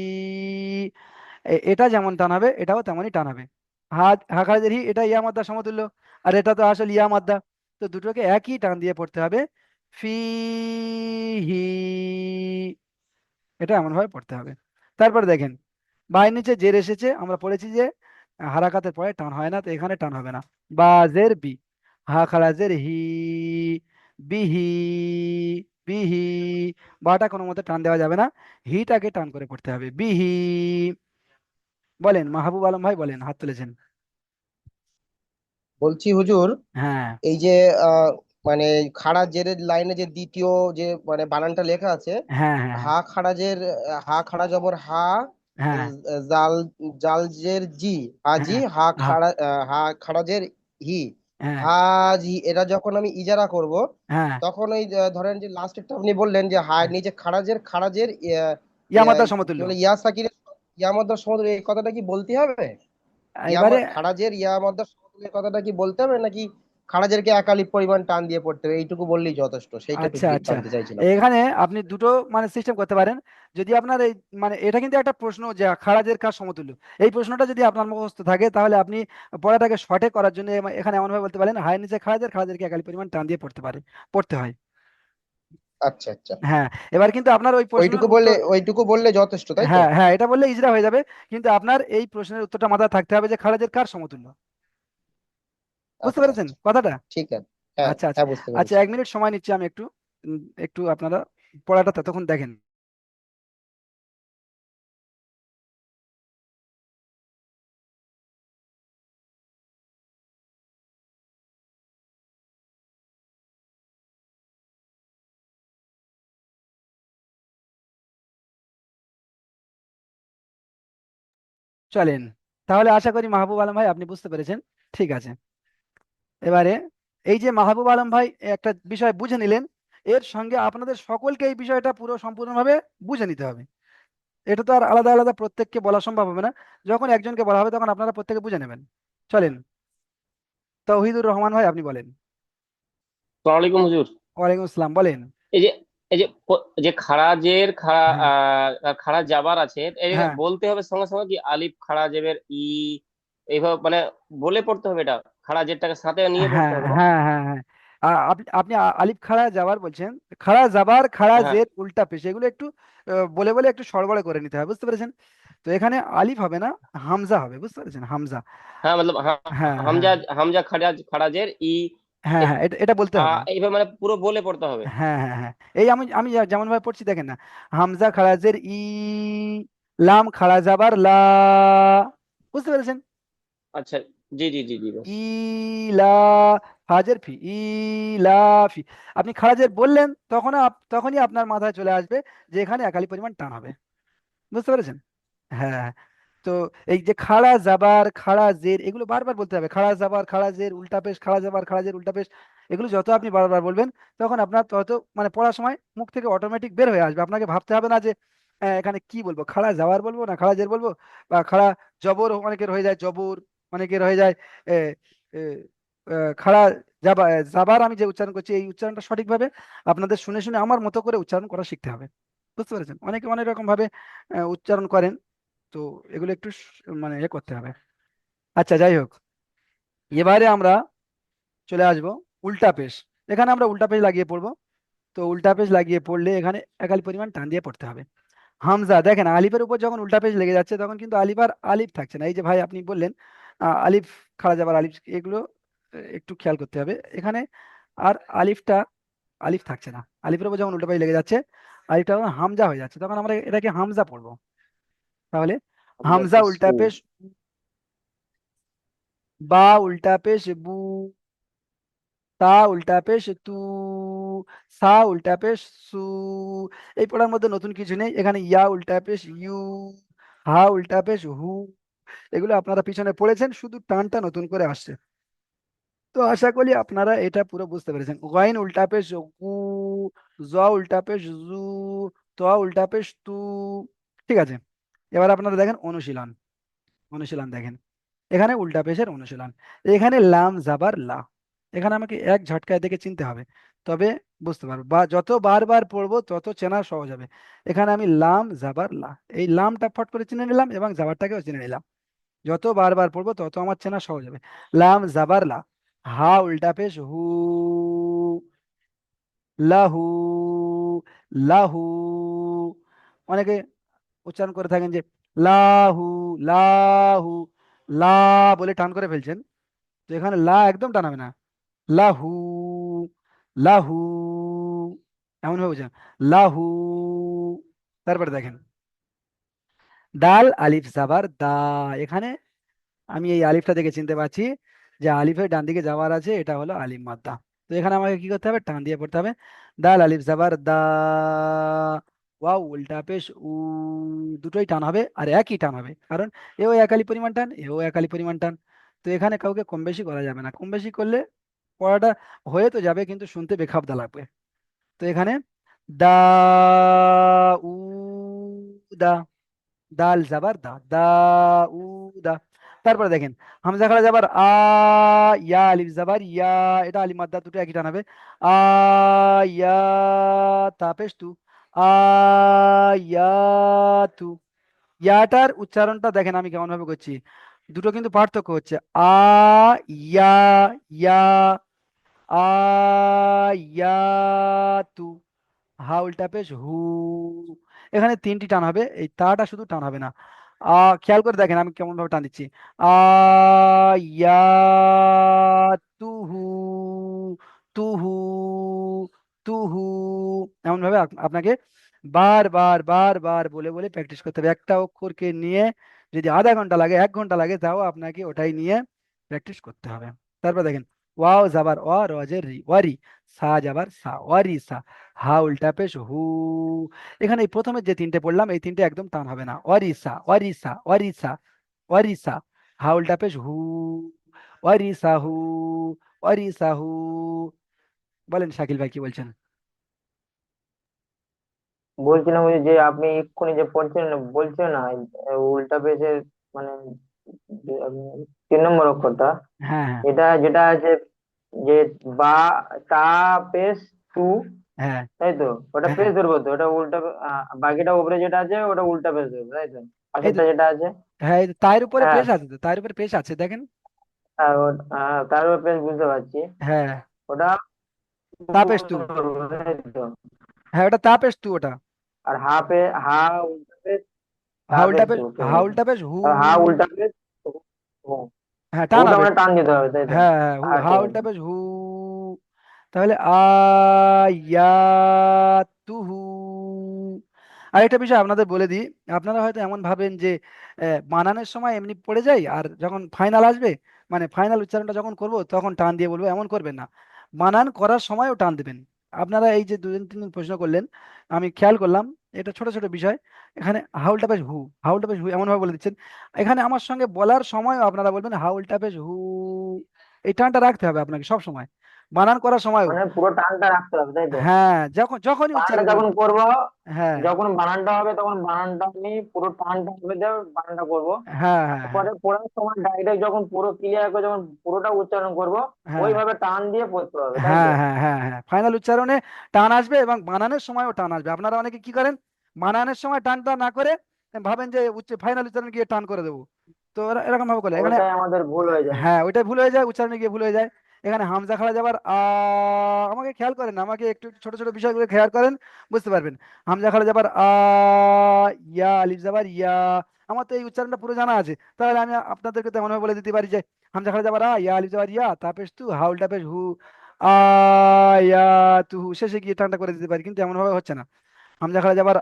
এটা যেমন টান হবে এটাও তেমনই টান হবে। হা, হা খাড়া জের হি, এটা ইয়া মাদ্দা সমতুল্য, আর এটা তো আসলে ইয়া মাদ্দা, তো দুটোকে একই টান দিয়ে পড়তে হবে। ফি হি, এটা এমন ভাবে পড়তে হবে। তারপরে দেখেন বাই নিচে জের এসেছে, আমরা পড়েছি যে হারাকাতের পরে টান হয় না, তো এখানে টান হবে না। বা জের বি, হা খাড়া জের হি, বিহি, বিহি, বাটা কোনো মতে টান দেওয়া যাবে না, হিটাকে টান করে পড়তে হবে, বিহি। বলেন মাহবুব আলম ভাই, বলেন, হাত তুলেছেন। বলছি হুজুর, হ্যাঁ এই যে আহ, মানে খাড়া জেরের লাইনে যে দ্বিতীয় যে মানে বানানটা লেখা আছে, হ্যাঁ হ্যাঁ হা খাড়া জের, হা খাড়া জবর হা, হ্যাঁ জাল জাল জের জি, হাজি, হ্যাঁ হা হ্যাঁ খাড়া হা খাড়া জের হি, হ্যাঁ হাজি। এটা যখন আমি ইজারা করব, হ্যাঁ, তখন ওই ধরেন যে লাস্টেরটা আপনি বললেন যে হা হ্যাঁ, নিচে খাড়াজের খাড়াজের ইয়ামাতার কি সমতুল্য। বলে ইয়া সাকিরের ইয়ামদ্দার সমুদ্র, এই কথাটা কি বলতে হবে? এবারে খাড়াজের ইয়ামদ্দার সমতুল্যের কথাটা কি বলতে হবে, নাকি খাড়াজেরকে একালি পরিমাণ টান দিয়ে পড়তে হবে, এইটুকু বললেই যথেষ্ট? সেইটা একটু আচ্ছা আচ্ছা, জানতে চাইছিলাম। এখানে আপনি দুটো মানে সিস্টেম করতে পারেন। যদি আপনার এই মানে এটা কিন্তু একটা প্রশ্ন যে খারাজের কাজ সমতুল্য, এই প্রশ্নটা যদি আপনার মুখস্থ থাকে তাহলে আপনি পড়াটাকে সঠিক করার জন্য এখানে এমন ভাবে বলতে পারেন, হায়ের নিচে খারাজের, খারাজেরকে একালি পরিমাণ টান দিয়ে পড়তে হয়। আচ্ছা আচ্ছা, হ্যাঁ, এবার কিন্তু আপনার ওই প্রশ্নের উত্তর, ওইটুকু বললে যথেষ্ট, তাই তো? হ্যাঁ হ্যাঁ, এটা বললে ইজরা হয়ে যাবে, কিন্তু আপনার এই প্রশ্নের উত্তরটা মাথায় থাকতে হবে যে খারাজের কার সমতুল্য, বুঝতে আচ্ছা পেরেছেন আচ্ছা, কথাটা? ঠিক আছে। হ্যাঁ আচ্ছা আচ্ছা। হ্যাঁ, বুঝতে আচ্ছা, পেরেছি। 1 মিনিট সময় নিচ্ছি আমি একটু, একটু আপনারা পড়াটা ততক্ষণ দেখেন। চলেন, তাহলে আশা করি মাহবুব আলম ভাই আপনি বুঝতে পেরেছেন, ঠিক আছে। এবারে এই যে মাহবুব আলম ভাই একটা বিষয় বুঝে নিলেন, এর সঙ্গে আপনাদের সকলকে এই বিষয়টা পুরো সম্পূর্ণভাবে বুঝে নিতে হবে। এটা তো আর আলাদা আলাদা প্রত্যেককে বলা সম্ভব হবে না, যখন একজনকে বলা হবে তখন আপনারা প্রত্যেকে বুঝে নেবেন। চলেন, তৌহিদুর রহমান ভাই আপনি বলেন। আসসালামু আলাইকুম হুজুর। ওয়ালাইকুম আসসালাম, বলেন। এই যে এই যে যে খারাজের খাড়া হ্যাঁ খাড়া জাবার আছে, এই যে হ্যাঁ বলতে হবে সঙ্গে সঙ্গে কি আলিফ খাড়া জেবের ই, এইভাবে মানে বলে পড়তে হবে, এটা খাড়া জেরটাকে সাথে নিয়ে হ্যাঁ পড়তে হবে না? হ্যাঁ হ্যাঁ হ্যাঁ, আপনি আপনি আলিফ খাড়া যাবার বলছেন, খাড়া যাবার খাড়া হ্যাঁ জের উল্টা পেশ, এগুলো একটু বলে বলে একটু সড়বড়ে করে নিতে হয়, বুঝতে পেরেছেন? তো এখানে আলিফ হবে না, হামজা হবে, বুঝতে পেরেছেন, হামজা। হ্যাঁ, মতলব হ্যাঁ হ্যাঁ হামজা, হামজা খাড়া খাড়া জের ই, হ্যাঁ হ্যাঁ, এটা এটা বলতে হবে। এইভাবে মানে পুরো বলে পড়তে হবে। হ্যাঁ হ্যাঁ হ্যাঁ, এই আমি আমি যেমন ভাবে পড়ছি দেখেন না, হামজা খারাজের ই, লাম খাড়া যাবার লা, বুঝতে পেরেছেন? আচ্ছা, জি জি জি জি বস। ইলা, ফাজের ফি, ইলাফি। আপনি খারাজের বললেন তখন তখনই আপনার মাথায় চলে আসবে যে এখানে একালি পরিমাণ টান হবে, বুঝতে পেরেছেন? হ্যাঁ। তো এই যে খাড়া জাবার খাড়া জের এগুলো বারবার বলতে হবে, খাড়া জাবার খাড়া জের উল্টা পেশ, খাড়া জাবার খাড়া জের উল্টা পেশ, এগুলো যত আপনি বারবার বলবেন তখন আপনার তত মানে পড়ার সময় মুখ থেকে অটোমেটিক বের হয়ে আসবে, আপনাকে ভাবতে হবে না যে এখানে কি বলবো, খাড়া জাবার বলবো না খাড়া জের বলবো, বা খাড়া জবর অনেকের হয়ে যায় জবর, অনেকের হয়ে যায় এ, এ, খাড়া জাবার জাবার। আমি যে উচ্চারণ করছি এই উচ্চারণটা সঠিকভাবে আপনাদের শুনে শুনে আমার মতো করে উচ্চারণ করা শিখতে হবে, বুঝতে পেরেছেন? অনেকে অনেক রকম ভাবে উচ্চারণ করেন, তো এগুলো একটু মানে করতে হবে। আচ্ছা যাই হোক, এবারে আমরা চলে আসব উল্টা পেশ। এখানে আমরা উল্টা পেশ লাগিয়ে পড়বো। তো উল্টা পেশ লাগিয়ে পড়লে এখানে একালি পরিমাণ টান দিয়ে পড়তে হবে। হামজা দেখেন আলিফের উপর যখন উল্টা পেশ লেগে যাচ্ছে তখন কিন্তু আলিফ আর আলিফ থাকছে না, এই যে ভাই আপনি বললেন আলিফ খাড়া যাবার আলিফ, এগুলো একটু খেয়াল করতে হবে এখানে। আর আলিফটা, আলিফ থাকছে না, আলিফের উপর যখন উল্টা পেশ লেগে যাচ্ছে আলিফটা যখন হামজা হয়ে যাচ্ছে তখন আমরা এটাকে হামজা পড়বো। তাহলে হামজা উল্টা পেশ, বা উল্টা পেশ বু, তা উল্টা পেশ তু, সা উল্টা পেশ সু। এই পড়ার মধ্যে নতুন কিছু নেই, এখানে ইয়া উল্টা পেশ ইউ, হা উল্টা পেশ হু, এগুলো আপনারা পিছনে পড়েছেন, শুধু টানটা নতুন করে আসছে। তো আশা করি আপনারা এটা পুরো বুঝতে পেরেছেন। গয়েন উল্টা পেশ গু, জ উল্টা পেশ জু, ত উল্টা পেশ তু। ঠিক আছে, এবার আপনারা দেখেন অনুশীলন, অনুশীলন দেখেন, এখানে উল্টা পেশের অনুশীলন। এখানে লাম জাবার লা, এখানে আমাকে এক ঝটকায় দেখে চিনতে হবে, তবে বুঝতে পারবো, বা যত বারবার পড়বো তত চেনা সহজ হবে। এখানে আমি লাম জাবার লা, এই লামটা ফট করে চিনে নিলাম এবং জাবারটাকেও চিনে নিলাম, যত বারবার পড়বো তত আমার চেনা সহজ হবে। লাম জাবার লা, হা উল্টা পেশ হু, লাহু, লাহু। অনেকে উচ্চারণ করে থাকেন যে লাহু, লাহু, লা বলে টান করে ফেলছেন, তো এখানে লা একদম টান হবে না, লাহু, লাহু, এমন ভাবে বুঝেন, লাহু। তারপরে দেখেন দাল আলিফ জাবার দা, এখানে আমি এই আলিফটা দেখে চিনতে পারছি যে আলিফের ডান দিকে যাওয়ার আছে, এটা হলো আলিফ মাদ্দা। তো এখানে আমাকে কি করতে হবে, টান দিয়ে পড়তে হবে। দাল আলিফ জাবার দা, ওয়াও উল্টা পেশ উ, দুটোই টান হবে আর একই টান হবে, কারণ এও একালি পরিমাণ টান এও একালি পরিমাণ টান। তো এখানে কাউকে কম বেশি করা যাবে না, কম বেশি করলে পড়াটা হয়ে তো যাবে কিন্তু শুনতে বেখাপ্পা লাগবে। তো এখানে দা, উ, দা, দাল জাবার দা, দা, উ, দা। তারপরে দেখেন হামজা খাড়া যাবার আ, ইয়া আলিফ জাবার ইয়া, এটা আলিফ মাদ্দা দুটো একই টান হবে। আ, ইয়া, তা পেশ তু, আ, ইয়া, তু। ইয়াটার উচ্চারণটা দেখেন আমি কেমন ভাবে করছি, দুটো কিন্তু পার্থক্য হচ্ছে আ, ইয়া, ইয়া, আ, ইয়া, তু। হা উল্টা পেশ হু, এখানে তিনটি টান হবে, এই তাটা শুধু টান হবে না। খেয়াল করে দেখেন আমি কেমন ভাবে টান দিচ্ছি, আ, ইয়া, তুহু, তুহু, তুহু, এমন ভাবে আপনাকে বারবার বারবার বলে বলে প্র্যাকটিস করতে হবে। একটা অক্ষরকে নিয়ে যদি আধা ঘন্টা লাগে 1 ঘন্টা লাগে তাও আপনাকে ওটাই নিয়ে প্র্যাকটিস করতে হবে। তারপর দেখেন ওয়াও জাবার অ, রজের রি, ওয়ারি, সা জাবার সা, ওয়ারি সা, হা উল্টা পেশ হু। এখানে এই প্রথমে যে তিনটে পড়লাম এই তিনটে একদম টান হবে না, ওয়ারিসা ওয়ারিসা ওয়ারিসা, ওয়ারিসা, হা উল্টা পেশ হু, ওয়ারিসা হু, ওয়ারিসা হু। বলেন শাকিল ভাই কি বলছেন? বলছিলাম ওই যে আপনি এক্ষুনি যে পড়ছেন বলছেন না, উল্টা পেজের মানে আপনি 3 নম্বর অক্ষরটা, হ্যাঁ হ্যাঁ এটা যেটা আছে যে বা, তা পেশ তু, হ্যাঁ তাই তো? ওটা হ্যাঁ পেশ ধরবো তো, ওটা উল্টা বাকিটা উপরে যেটা আছে ওটা উল্টা পেশ ধরবো, তাই তো? এই তো, পাশেরটা যেটা আছে, হ্যাঁ এই তো, তার উপরে হ্যাঁ, পেশ আছে, তো তার উপরে পেশ আছে দেখেন। তার উপর পেশ বুঝতে পারছি। হ্যাঁ ওটা তা পেশ তু, ধরবো, তাই তো? হ্যাঁ ওটা তা পেশ তু ওটা, আর হা উল্টা পেশ, তা হা উল্টা পেশ পেশ, তু, ঠিক হা আছে। উল্টা পেশ হু। আর হা উল্টা পেশ হু, হ্যাঁ টান ওটা হবে, মানে টান দিতে হবে, তাই তো? হ্যাঁ হ্যাঁ হু, হ্যাঁ হা ঠিক উল্টা আছে। পেশ হু, তাহলে আয়াতুহু। আরেকটা বিষয় আপনাদের বলে দিই, আপনারা হয়তো এমন ভাবেন যে বানানের সময় এমনি পড়ে যায় আর যখন ফাইনাল আসবে, মানে ফাইনাল উচ্চারণটা যখন করব তখন টান দিয়ে বলবো, এমন করবেন না। বানান করার সময়ও টান দেবেন। আপনারা এই যে দুদিন তিন দিন প্রশ্ন করলেন, আমি খেয়াল করলাম এটা ছোট ছোট বিষয়। এখানে হাউলটা বেশ হু, হাউলটা বেশ হু এমন ভাবে বলে দিচ্ছেন। এখানে আমার সঙ্গে বলার সময়ও আপনারা বলবেন হাউলটা বেশ হু। এই টানটা রাখতে হবে আপনাকে সব সময়, বানান করার সময়ও। মানে পুরো টানটা রাখতে হবে, তাই তো? হ্যাঁ, যখনই বানানটা উচ্চারণ যখন করবেন। করবো, হ্যাঁ যখন বানানটা হবে তখন বানানটা আমি পুরো টানটা হবে দিয়ে বানানটা করবো। হ্যাঁ হ্যাঁ হ্যাঁ তারপরে পড়ার সময় ডাইরেক্ট যখন পুরো ক্লিয়ার করে যখন পুরোটা উচ্চারণ করব, হ্যাঁ ওইভাবে টান দিয়ে পড়তে হবে, তাই হ্যাঁ তো? হ্যাঁ হ্যাঁ হ্যাঁ ফাইনাল উচ্চারণে টান আসবে এবং বানানের সময়ও টান আসবে। আপনারা অনেকে কি করেন, বানানের সময় টানটা না করে ভাবেন যে ফাইনাল উচ্চারণ গিয়ে টান করে দেবো। তো এরকম ভাবে করে এখানে। ওইটাই আমাদের ভুল হয়ে যায়। হ্যাঁ, ওইটাই ভুল হয়ে যায়, উচ্চারণে গিয়ে ভুল হয়ে যায়। এখানে হামজা খাড়া যাবার আমাকে খেয়াল করেন, আমাকে একটু একটু ছোট ছোট বিষয়গুলো খেয়াল করেন, বুঝতে পারবেন। হামজা খাড়া যাবার ইয়া, আলিফ যাবার ইয়া। আমার তো এই উচ্চারণটা পুরো জানা আছে, তাহলে আমি আপনাদেরকে তেমন ভাবে বলে দিতে পারি যে হামজা খাড়া যাবার ইয়া, আলিফ যাবার ইয়া, তাপেশ তু, হাউলটা পেশ হু, ইয়া তু, শেষে গিয়ে টানটা করে দিতে পারি, কিন্তু এমন ভাবে হচ্ছে না। হামজা খাড়া যাবার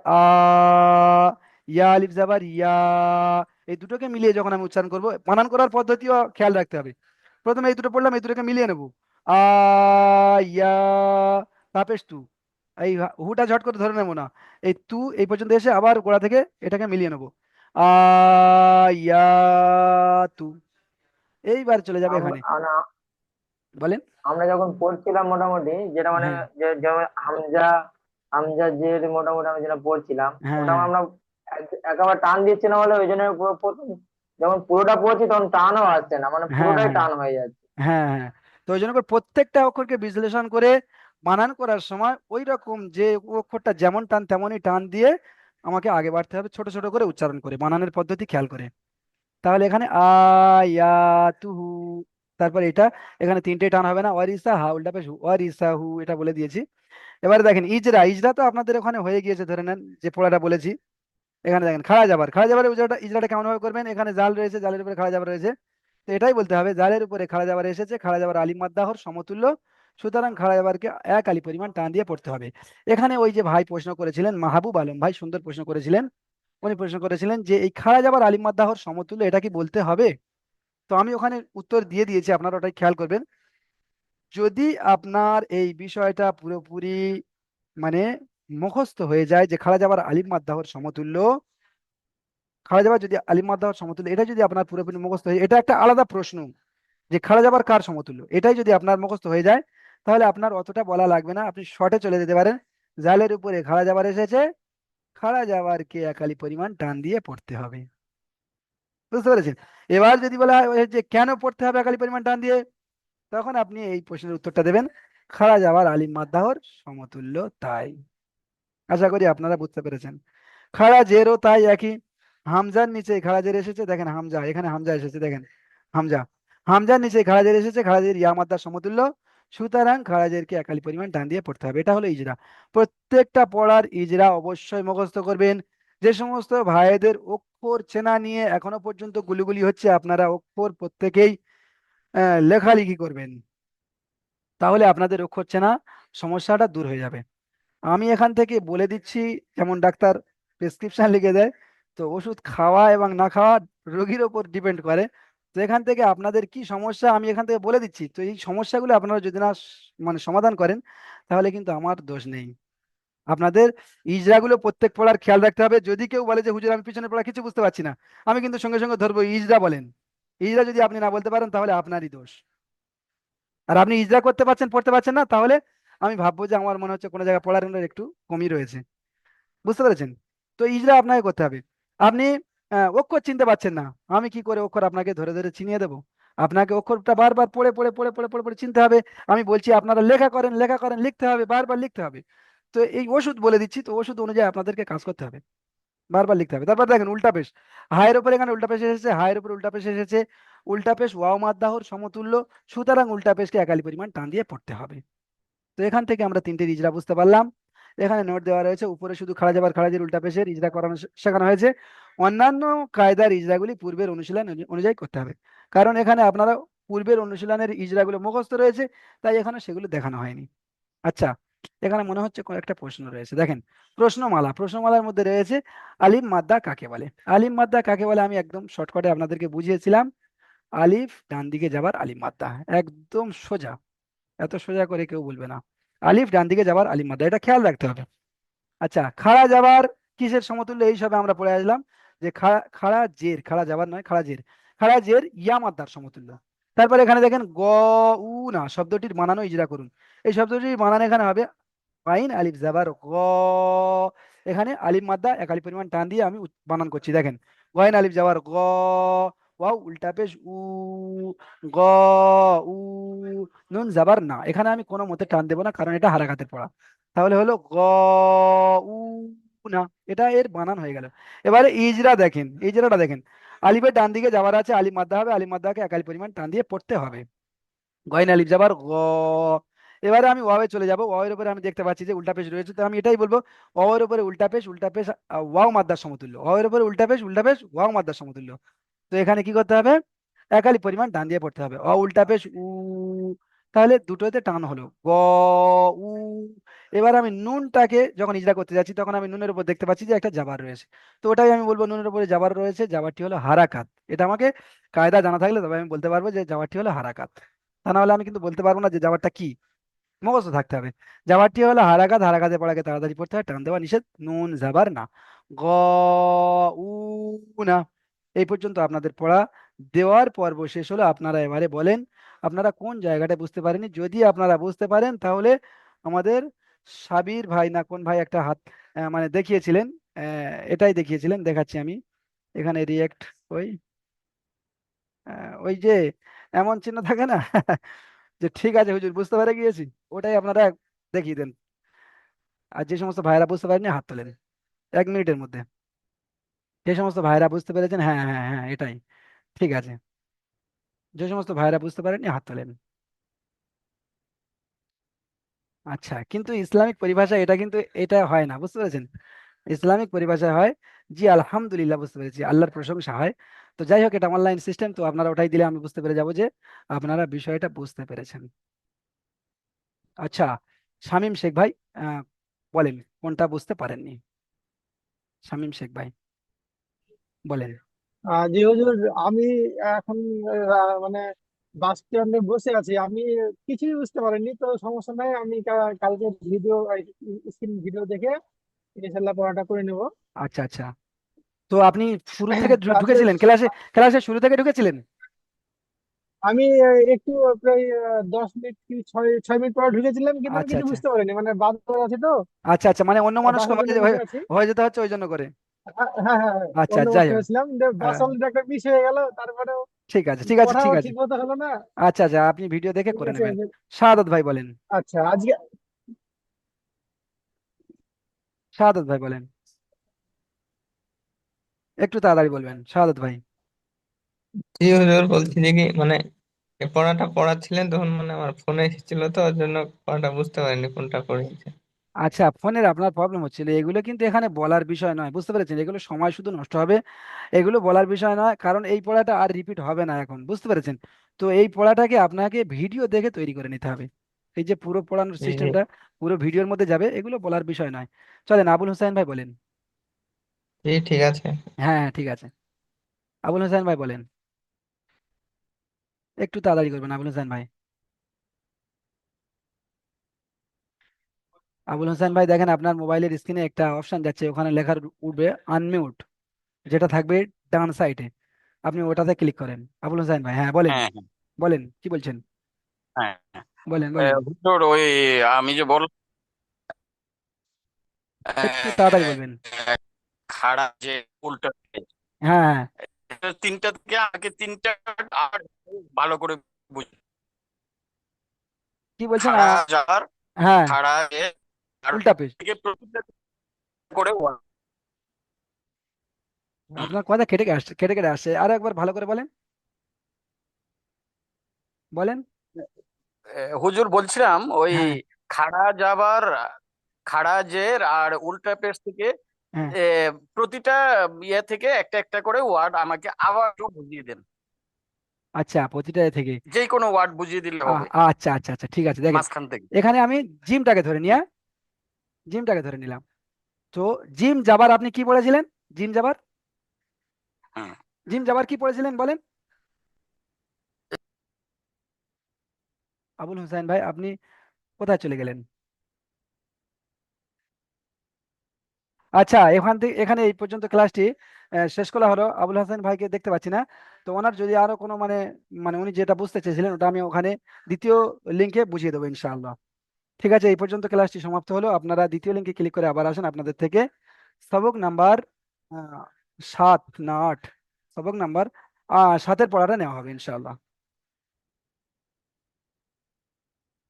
ইয়া, আলিফ যাবার ইয়া, এই দুটোকে মিলিয়ে যখন আমি উচ্চারণ করব, বানান করার পদ্ধতিও খেয়াল রাখতে হবে। প্রথমে এই দুটো পড়লাম, এই দুটোকে মিলিয়ে নেবো, আ ইয়া, তাপেশ তু। এই হুটা ঝট করে ধরে নেবো না, এই তু এই পর্যন্ত এসে আবার গোড়া থেকে এটাকে মিলিয়ে নেবো, আ ইয়া তু। এইবার চলে যাবে এখানে, আমরা বলেন। আমরা যখন পড়ছিলাম মোটামুটি, যেটা মানে হ্যাঁ যেমন হামজা, হামজা জের মোটামুটি আমরা যেটা পড়ছিলাম, হ্যাঁ ওটা হ্যাঁ আমরা একেবারে টান দিচ্ছিলাম বলে ওই জন্য পুরো প্রথম যখন পুরোটা পড়ছি তখন টানও আসছে না, মানে হ্যাঁ পুরোটাই হ্যাঁ টান হয়ে যাচ্ছে। হ্যাঁ হ্যাঁ। তো ওই জন্য করে প্রত্যেকটা অক্ষরকে বিশ্লেষণ করে বানান করার সময় ওই রকম যে অক্ষরটা যেমন টান তেমনই টান দিয়ে আমাকে আগে বাড়তে হবে, ছোট ছোট করে উচ্চারণ করে বানানের পদ্ধতি খেয়াল করে। তাহলে এখানে আয়াতুহু, তারপর এটা, এখানে তিনটে টান হবে না, ওয়ারিসা হা উল্টা পেশ হু, ওয়ারিসা হু, এটা বলে দিয়েছি। এবারে দেখেন ইজরা, ইজরা তো আপনাদের ওখানে হয়ে গিয়েছে ধরে নেন, যে পড়াটা বলেছি। এখানে দেখেন খাড়া যাবার, খাড়া যাবার ইজরাটা, ইজরাটা কেমন ভাবে করবেন, এখানে জাল রয়েছে, জালের উপরে খাড়া যাবার রয়েছে। তো এটাই বলতে হবে, জালের উপরে খাড়া যাবার এসেছে, খাড়া যাবার আলিফ মাদ্দাহর সমতুল্য, সুতরাং খাড়া যাবারকে এক আলি পরিমাণ টান দিয়ে পড়তে হবে। এখানে ওই যে ভাই প্রশ্ন করেছিলেন, মাহবুব আলম ভাই সুন্দর প্রশ্ন করেছিলেন। উনি প্রশ্ন করেছিলেন যে এই খাড়া যাবার আলিফ মাদ্দাহর সমতুল্য এটা কি বলতে হবে। তো আমি ওখানে উত্তর দিয়ে দিয়েছি, আপনারা ওটাই খেয়াল করবেন। যদি আপনার এই বিষয়টা পুরোপুরি মানে মুখস্থ হয়ে যায় যে খাড়া যাবার আলিফ মাদ্দাহর সমতুল্য, খাড়া যাবার যদি আলিফ মাদ্দাহর সমতুল্য, এটা যদি আপনার পুরোপুরি মুখস্থ হয়ে, এটা একটা আলাদা প্রশ্ন যে খাড়া যাবার কার সমতুল্য, এটাই যদি আপনার মুখস্থ হয়ে যায়, তাহলে আপনার অতটা বলা লাগবে না, আপনি শর্টে চলে যেতে পারেন। জালের উপরে খাড়া যাবার এসেছে, খাড়া যাবার কে একালি পরিমাণ টান দিয়ে পড়তে হবে। বুঝতে পেরেছেন। এবার যদি বলা হয় ওই যে কেন পড়তে হবে একালি পরিমাণ টান দিয়ে, তখন আপনি এই প্রশ্নের উত্তরটা দেবেন, খাড়া যাবার আলিফ মাদ্দাহর সমতুল্য তাই। আশা করি আপনারা বুঝতে পেরেছেন। খাড়া জেরও তাই একই, হামজার নিচে খাড়া জের এসেছে, দেখেন হামজা, এখানে হামজা এসেছে, দেখেন হামজা, হামজার নিচে খাড়া জের এসেছে, খাড়া জের ইয়া মাদ্দার সমতুল্য, সুতরাং খাড়া জেরকে একালি পরিমাণ টান দিয়ে পড়তে হবে। এটা হলো ইজরা। প্রত্যেকটা পড়ার ইজরা অবশ্যই মুখস্থ করবেন। যে সমস্ত ভাইদের অক্ষর চেনা নিয়ে এখনো পর্যন্ত গুলিগুলি হচ্ছে, আপনারা অক্ষর প্রত্যেকেই লেখালেখি করবেন, তাহলে আপনাদের অক্ষর চেনা সমস্যাটা দূর হয়ে যাবে। আমি এখান থেকে বলে দিচ্ছি, যেমন ডাক্তার প্রেসক্রিপশন লিখে দেয়, তো ওষুধ খাওয়া এবং না খাওয়া রোগীর ওপর ডিপেন্ড করে। তো এখান থেকে আপনাদের কি সমস্যা আমি এখান থেকে বলে দিচ্ছি, তো এই সমস্যাগুলো আপনারা যদি না মানে সমাধান করেন, তাহলে কিন্তু আমার দোষ নেই। আপনাদের ইজরাগুলো প্রত্যেক পড়ার খেয়াল রাখতে হবে। যদি কেউ বলে যে হুজুর আমি পিছনে পড়া কিছু বুঝতে পারছি না, আমি কিন্তু সঙ্গে সঙ্গে ধরবো ইজরা বলেন। ইজরা যদি আপনি না বলতে পারেন তাহলে আপনারই দোষ। আর আপনি ইজরা করতে পারছেন, পড়তে পারছেন না, তাহলে আমি ভাববো যে আমার মনে হচ্ছে কোনো জায়গায় পড়ার একটু কমই রয়েছে। বুঝতে পেরেছেন। তো ইজরা আপনাকে করতে হবে। আপনি অক্ষর চিনতে পারছেন না, আমি কি করে অক্ষর আপনাকে ধরে ধরে চিনিয়ে দেবো। আপনাকে অক্ষরটা বারবার পড়ে পড়ে পড়ে পড়ে পড়ে পড়ে চিনতে হবে। আমি বলছি আপনারা লেখা করেন, লেখা করেন, লিখতে হবে, বারবার লিখতে হবে। তো এই ওষুধ বলে দিচ্ছি, তো ওষুধ অনুযায়ী আপনাদেরকে কাজ করতে হবে, বারবার লিখতে হবে। তারপর দেখেন উল্টা পেশ, হায়ের উপরে এখানে উল্টা পেশ এসেছে, হায়ের উপরে উল্টা পেশ এসেছে, উল্টা পেশ ওয়াও মাদ্দাহর সমতুল্য, সুতরাং উল্টা পেশকে একালি পরিমাণ টান দিয়ে পড়তে হবে। তো এখান থেকে আমরা তিনটে ইজরা বুঝতে পারলাম। এখানে নোট দেওয়া রয়েছে, উপরে শুধু খাড়া যাবার খাড়াজের উল্টা পেশের ইজরা করানো শেখানো হয়েছে। অন্যান্য কায়দার ইজরাগুলি পূর্বের অনুশীলন অনুযায়ী করতে হবে, কারণ এখানে আপনারা পূর্বের অনুশীলনের ইজরাগুলো মুখস্থ রয়েছে, তাই এখানে সেগুলো দেখানো হয়নি। আচ্ছা, এখানে মনে হচ্ছে কোনো একটা প্রশ্ন রয়েছে, দেখেন। প্রশ্নমালার মধ্যে রয়েছে আলিফ মাদ্দা কাকে বলে। আলিফ মাদ্দা কাকে বলে আমি একদম শর্টকাটে আপনাদেরকে বুঝিয়েছিলাম। আলিফ ডান দিকে যাবার আলিফ মাদ্দা, একদম সোজা, এত সোজা করে কেউ বলবে না। আলিফ ডান দিকে যাবার আলিফ মাদ্দা, এটা খেয়াল রাখতে হবে। আচ্ছা, খাড়া যাবার কিসের সমতুল্য, এই সবে আমরা পড়ে আসলাম যে খাড়া জের, খাড়া যাবার নয়, খাড়া জের, খাড়া জের ইয়া মাদ্দার সমতুল্য। তারপরে এখানে দেখেন গ উ না শব্দটির বানানো ইজরা করুন। এই শব্দটির বানান এখানে হবে আইন আলিফ জাবার গ। এখানে আলিফ মাদ্দা এক আলিফ পরিমাণ টান দিয়ে আমি বানান করছি, দেখেন। গয়েন আলিফ যাবার গ, ওয়াও উল্টা পেশ উ, গ উ, নুন যাবার না। এখানে আমি কোনো মতে টান দেবো না, কারণ এটা হারাকাতের পড়া। তাহলে হলো গ উ না, এটা এর বানান হয়ে গেল। এবারে ইজরা দেখেন, ইজরাটা দেখেন। আলিফের ডান দিকে যাবার আছে আলিফ মাদ্দা হবে, আলিফ মাদ্দাকে এক আলিফ পরিমাণ টান দিয়ে পড়তে হবে। গয়ন আলিফ যাবার গ। এবারে আমি ওয়াওয়ে চলে যাব, ওয়াওয়ের উপরে আমি দেখতে পাচ্ছি যে উল্টা পেশ রয়েছে, তো আমি এটাই বলবো ওয়াওয়ের উপরে উল্টা পেশ, উল্টা পেশ ওয়াও মাদ্দার সমতুল্য। ওয়াওয়ের উপরে উল্টা পেশ, উল্টা পেশ ওয়াও মাদ্দার সমতুল্য। তো এখানে কি করতে হবে, একালি পরিমাণ ডান দিয়ে পড়তে হবে, উল্টা পেশ উ। তাহলে দুটোতে টান হলো গ উ। এবার আমি নুনটাকে যখন ইজরা করতে যাচ্ছি তখন আমি নুনের উপর দেখতে পাচ্ছি যে একটা জাবার রয়েছে, তো ওটাই আমি বলবো নুনের উপরে জাবার রয়েছে, জাবারটি হলো হারাকাত। এটা আমাকে কায়দা জানা থাকলে তবে আমি বলতে পারবো যে জাবারটি হলো হারাকাত। তা না হলে আমি কিন্তু বলতে পারবো না যে জাবারটা কি, মুখস্থ থাকতে হবে। জাবারটি হলো হারাকাত, হারাকাতে পড়াকে তাড়াতাড়ি পড়তে হয়, টান দেওয়া নিষেধ, নুন জাবার না। গ উ না। এই পর্যন্ত আপনাদের পড়া দেওয়ার পর্ব শেষ হলো। আপনারা এবারে বলেন আপনারা কোন জায়গাটা বুঝতে পারেননি। যদি আপনারা বুঝতে পারেন তাহলে আমাদের সাবির ভাই না কোন ভাই একটা হাত মানে দেখিয়েছিলেন, এটাই দেখিয়েছিলেন, দেখাচ্ছি আমি এখানে রিয়েক্ট। ওই ওই যে এমন চিহ্ন থাকে না যে ঠিক আছে হুজুর বুঝতে পেরে গিয়েছি, ওটাই আপনারা দেখিয়ে দেন। আর যে সমস্ত ভাইরা বুঝতে পারেননি হাত তোলেন 1 মিনিটের মধ্যে। যে সমস্ত ভাইরা বুঝতে পেরেছেন, হ্যাঁ হ্যাঁ হ্যাঁ এটাই ঠিক আছে। যে সমস্ত ভাইরা বুঝতে পারেননি হাত তোলেন। আচ্ছা, কিন্তু ইসলামিক পরিভাষা এটা কিন্তু এটা হয় না, বুঝতে পেরেছেন। ইসলামিক পরিভাষায় হয় জি আলহামদুলিল্লাহ, বুঝতে পেরেছি, আল্লাহর প্রশংসা হয়। তো যাই হোক, এটা অনলাইন সিস্টেম, তো আপনারা ওটাই দিলে আমি বুঝতে পেরে যাবো যে আপনারা বিষয়টা বুঝতে পেরেছেন। আচ্ছা, শামীম শেখ ভাই, আহ, বলেন কোনটা বুঝতে পারেননি। শামীম শেখ ভাই বলেন। জি হুজুর, আমি এখন মানে বাস স্ট্যান্ডে বসে আছি। আমি কিছুই বুঝতে পারিনি, তো সমস্যা নাই, আমি কালকে ভিডিও স্ক্রিন ভিডিও দেখে ইনশাল্লাহ পড়াটা করে নেব। আচ্ছা আচ্ছা, তো আপনি শুরু থেকে আজকে ঢুকেছিলেন ক্লাসে, ক্লাসের শুরু থেকে ঢুকেছিলেন? আমি একটু প্রায় 10 মিনিট কি 6 6 মিনিট পরে ঢুকেছিলাম, কিন্তু আমি আচ্ছা কিছু আচ্ছা বুঝতে পারিনি, মানে বাস ধরে আছে তো, আচ্ছা আচ্ছা, মানে অন্য মানুষ বাসের জন্য বসে আছি। হয়ে যেতে হচ্ছে ওই জন্য করে। হ্যাঁ হ্যাঁ হ্যাঁ, আচ্ছা, অন্য যাই বসে হোক। হয়েছিলাম, বাস আহ, অলরেডি একটা মিস হয়ে গেল, তারপরেও ঠিক আছে ঠিক আছে ঠিক পড়াও আছে। ঠিক মতো হলো না। আচ্ছা আচ্ছা, আপনি ভিডিও দেখে ঠিক করে আছে নেবেন। শাহাদাত ভাই বলেন। আচ্ছা আজকে শাহাদাত ভাই বলেন, একটু তাড়াতাড়ি বলবেন শাহাদাত ভাই। জি হুজুর, বলছি যে কি মানে এই পড়াটা পড়াচ্ছিলেন তখন মানে আমার ফোনে এসেছিল, তো ওর জন্য পড়াটা বুঝতে পারিনি কোনটা পড়িয়েছে। আচ্ছা, ফোনের আপনার প্রবলেম হচ্ছিল, এগুলো কিন্তু এখানে বলার বিষয় নয়, বুঝতে পেরেছেন, এগুলো সময় শুধু নষ্ট হবে। এগুলো বলার বিষয় নয়, কারণ এই পড়াটা আর রিপিট হবে না এখন, বুঝতে পেরেছেন। তো এই পড়াটাকে আপনাকে ভিডিও দেখে তৈরি করে নিতে হবে। এই যে পুরো পড়ানোর জি জি সিস্টেমটা পুরো ভিডিওর মধ্যে যাবে, এগুলো বলার বিষয় নয়। চলেন, আবুল হোসেন ভাই বলেন। জি, ঠিক আছে। হ্যাঁ হ্যাঁ ঠিক আছে, আবুল হোসেন ভাই বলেন, একটু তাড়াতাড়ি করবেন আবুল হোসেন ভাই। আবুল হোসেন ভাই দেখেন, আপনার মোবাইলের স্ক্রিনে একটা অপশন যাচ্ছে, ওখানে লেখা উঠবে আনমিউট, যেটা থাকবে ডান সাইডে, আপনি ওটাতে ক্লিক করেন। আবুল হোসেন ভাই, হ্যাঁ বলেন, হ্যাঁ হ্যাঁ বলেন কি বলছেন, হ্যাঁ হ্যাঁ। বলেন বলেন। হুজুর ওই আমি যে বললাম একটু তাড়াতাড়ি বলবেন। খাড়া যে উল্টো হ্যাঁ হ্যাঁ, তিনটা থেকে আগে তিনটা আর ভালো করে বুঝি। কি বলছেন খাড়া যার হ্যাঁ, খাড়া এ আর উল্টা পেজ। থেকে প্রতিটা করে আপনার কথা কেটে কেটে আসছে, কেটে কেটে আসছে, আরো একবার ভালো করে বলেন, বলেন। হুজুর বলছিলাম ওই হ্যাঁ খাড়া যাবার খাড়া জের আর উল্টা পেজ থেকে হ্যাঁ, এ, প্রতিটা ইয়ে থেকে একটা একটা করে ওয়ার্ড আমাকে আবার একটু বুঝিয়ে দেন। আচ্ছা, প্রতিটা এ থেকে। যে কোনো ওয়ার্ড বুঝিয়ে দিলে হবে আচ্ছা আচ্ছা আচ্ছা, ঠিক আছে, দেখেন মাঝখান থেকে। এখানে আমি জিমটাকে ধরে নিয়ে জিমটাকে ধরে নিলাম। তো জিম যাবার আপনি কি পড়েছিলেন? জিম যাবার, হুম। জিম যাবার কি পড়েছিলেন বলেন? আবুল হোসেন ভাই, আপনি কোথায় চলে গেলেন? আচ্ছা, এখান থেকে এখানে এই পর্যন্ত ক্লাসটি শেষ করা হলো। আবুল হাসান ভাইকে দেখতে পাচ্ছি না। তো ওনার যদি আরো কোনো মানে মানে উনি যেটা বুঝতে চেয়েছিলেন ওটা আমি ওখানে দ্বিতীয় লিঙ্কে বুঝিয়ে দেবো ইনশাআল্লাহ। ঠিক আছে, এই পর্যন্ত ক্লাসটি সমাপ্ত হলো। আপনারা দ্বিতীয় লিঙ্কে ক্লিক করে আবার আসেন, আপনাদের থেকে সবক নাম্বার 7 না 8, সবক নাম্বার 7-এর পড়াটা নেওয়া হবে ইনশাআল্লাহ।